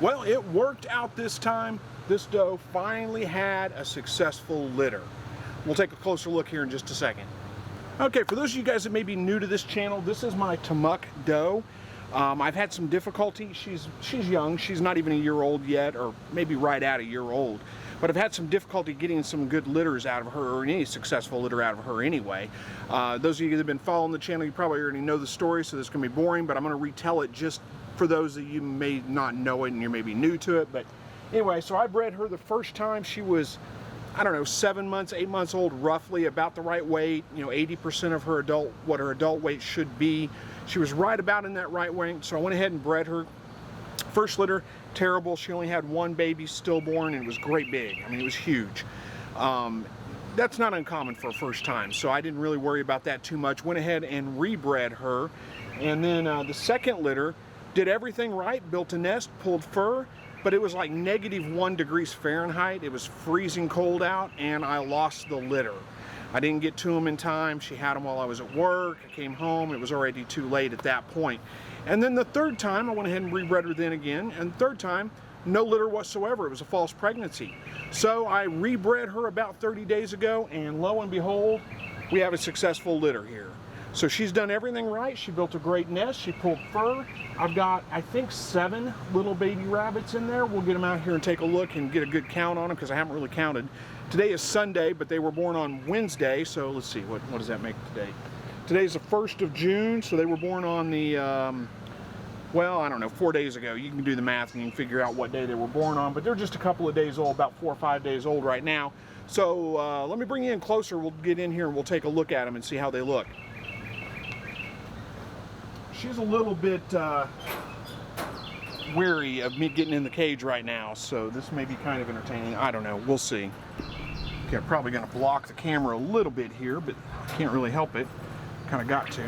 Well, it worked out this time. This doe finally had a successful litter. We'll take a closer look here in just a second. Okay, for those of you guys that may be new to this channel, this is my Tamuk doe. I've had some difficulty. She's young. She's not even a year old yet, or maybe right at a year old. But I've had some difficulty getting some good litters out of her, or any successful litter out of her anyway. Those of you that have been following the channel, you probably already know the story, so this is going to be boring, but I'm going to retell it just for those of you may not know it and you're maybe new to it. But anyway, so I bred her the first time. She was, I don't know, 7 months, 8 months old, roughly, about the right weight, 80% of her what her adult weight should be. She was right about in that right weight, so I went ahead and bred her. First litter, terrible. She only had one baby stillborn, and it was great big. I mean, it was huge. That's not uncommon for a first time, so I didn't really worry about that too much. Went ahead and rebred her, and then the second litter, did everything right, built a nest, pulled fur, but it was like -1 degrees Fahrenheit. It was freezing cold out, and I lost the litter. I didn't get to them in time. She had them while I was at work. I came home. It was already too late at that point. And then the third time, I went ahead and rebred her then again. And the third time, no litter whatsoever. It was a false pregnancy. So I rebred her about 30 days ago, and lo and behold, we have a successful litter here. So she's done everything right. She built a great nest. She pulled fur. I've got, I think, 7 little baby rabbits in there. We'll get them out here and take a look and get a good count on them, because I haven't really counted. Today is Sunday, but they were born on Wednesday. So let's see, what does that make today? Today's the 1st of June, so they were born on the, well, I don't know, 4 days ago. You can do the math and you can figure out what day they were born on, but they're just a couple of days old, about 4 or 5 days old right now. So let me bring you in closer. We'll get in here and we'll take a look at them and see how they look. She's a little bit weary of me getting in the cage right now, so this may be kind of entertaining. I don't know. We'll see. Okay, I'm probably going to block the camera a little bit here, but I can't really help it. Kind of got to.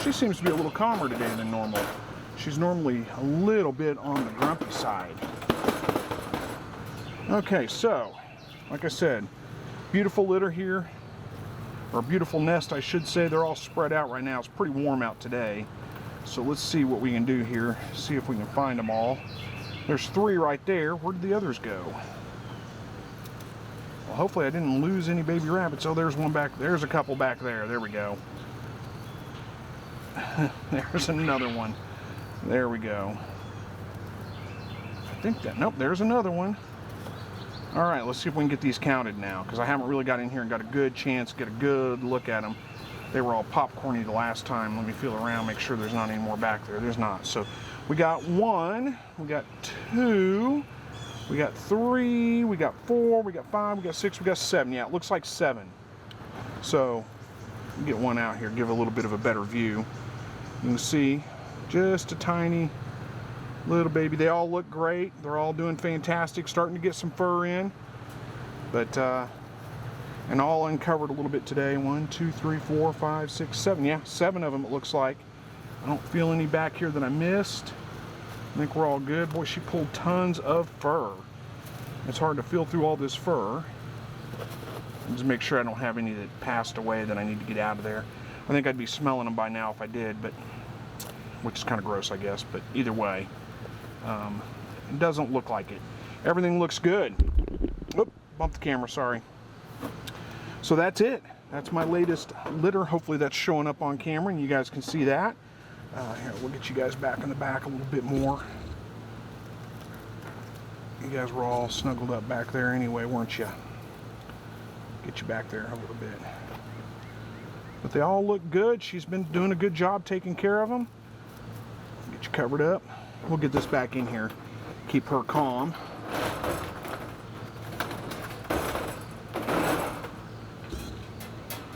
She seems to be a little calmer today than normal. She's normally a little bit on the grumpy side. Okay, so, like I said, beautiful litter here. Or beautiful nest, I should say. They're all spread out right now. It's pretty warm out today. So let's see what we can do here. See if we can find them all. There's 3 right there. Where did the others go? Well, hopefully I didn't lose any baby rabbits. Oh, there's one back. There's a couple back there. There we go. There's another one. There we go. I think that, nope, there's another one. All right, let's see if we can get these counted now, because I haven't really got in here and got a good chance, get a good look at them. They were all popcorny the last time. Let me feel around, make sure there's not any more back there. There's not. So we got 1, we got 2, we got 3, we got 4, we got 5, we got 6, we got 7. Yeah, it looks like 7. So get one out here, give a little bit of a better view. You can see just a tiny little baby. They all look great. They're all doing fantastic, starting to get some fur in. But and all uncovered a little bit today. 1, 2, 3, 4, 5, 6, 7. Yeah, 7 of them it looks like. I don't feel any back here that I missed. I think we're all good. Boy, she pulled tons of fur. It's hard to feel through all this fur. Just make sure I don't have any that passed away that I need to get out of there. I think I'd be smelling them by now if I did, but which is kind of gross, I guess. But either way, it doesn't look like it. Everything looks good. Oop, bumped the camera, sorry. So that's it. That's my latest litter. Hopefully that's showing up on camera and you guys can see that. Here, we'll get you guys back in the back a little bit more. You guys were all snuggled up back there anyway, weren't you? Get you back there a little bit. But they all look good. She's been doing a good job taking care of them. Get you covered up. We'll get this back in here. Keep her calm.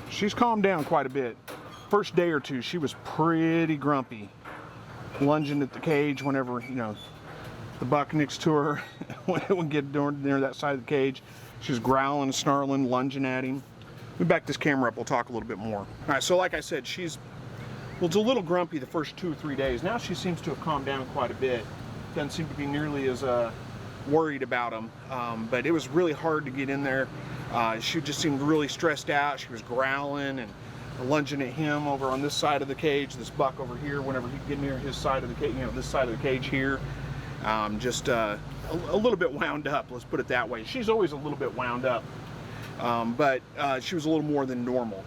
She's calmed down quite a bit. First day or two, she was pretty grumpy. Lunging at the cage whenever, you know, the buck next to her would get near that side of the cage. She was growling, snarling, lunging at him. Let me back this camera up, we'll talk a little bit more. All right, so like I said, she's, well, it's a little grumpy the first 2 or 3 days. Now she seems to have calmed down quite a bit. Doesn't seem to be nearly as worried about him, but it was really hard to get in there. She just seemed really stressed out. She was growling and lunging at him over on this side of the cage, this buck over here, whenever he'd get near his side of the cage, you know, this side of the cage here. Just a little bit wound up, let's put it that way. She's always a little bit wound up, but she was a little more than normal.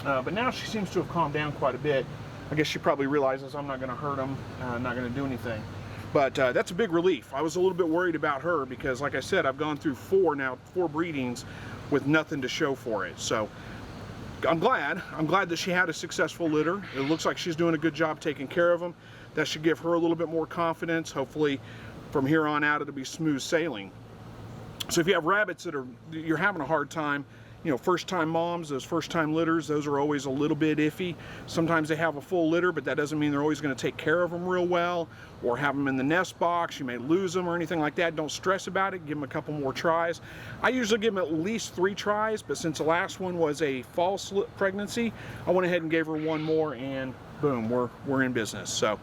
But now she seems to have calmed down quite a bit. I guess she probably realizes I'm not going to hurt them, not going to do anything. But that's a big relief. I was a little bit worried about her because, like I said, I've gone through four breedings with nothing to show for it. So I'm glad that she had a successful litter. It looks like she's doing a good job taking care of them. That should give her a little bit more confidence. Hopefully from here on out it'll be smooth sailing. So if you have rabbits that you're having a hard time, you know, first time moms, those first time litters, those are always a little bit iffy. Sometimes they have a full litter, but that doesn't mean they're always going to take care of them real well, or have them in the nest box. You may lose them or anything like that. Don't stress about it. Give them a couple more tries. I usually give them at least 3 tries, but since the last one was a false pregnancy, I went ahead and gave her one more, and boom, we're in business. So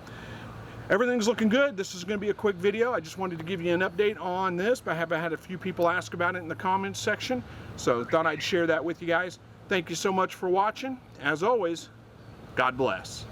everything's looking good. This is going to be a quick video. I just wanted to give you an update on this, but I have had a few people ask about it in the comments section, so thought I'd share that with you guys. Thank you so much for watching. As always, God bless.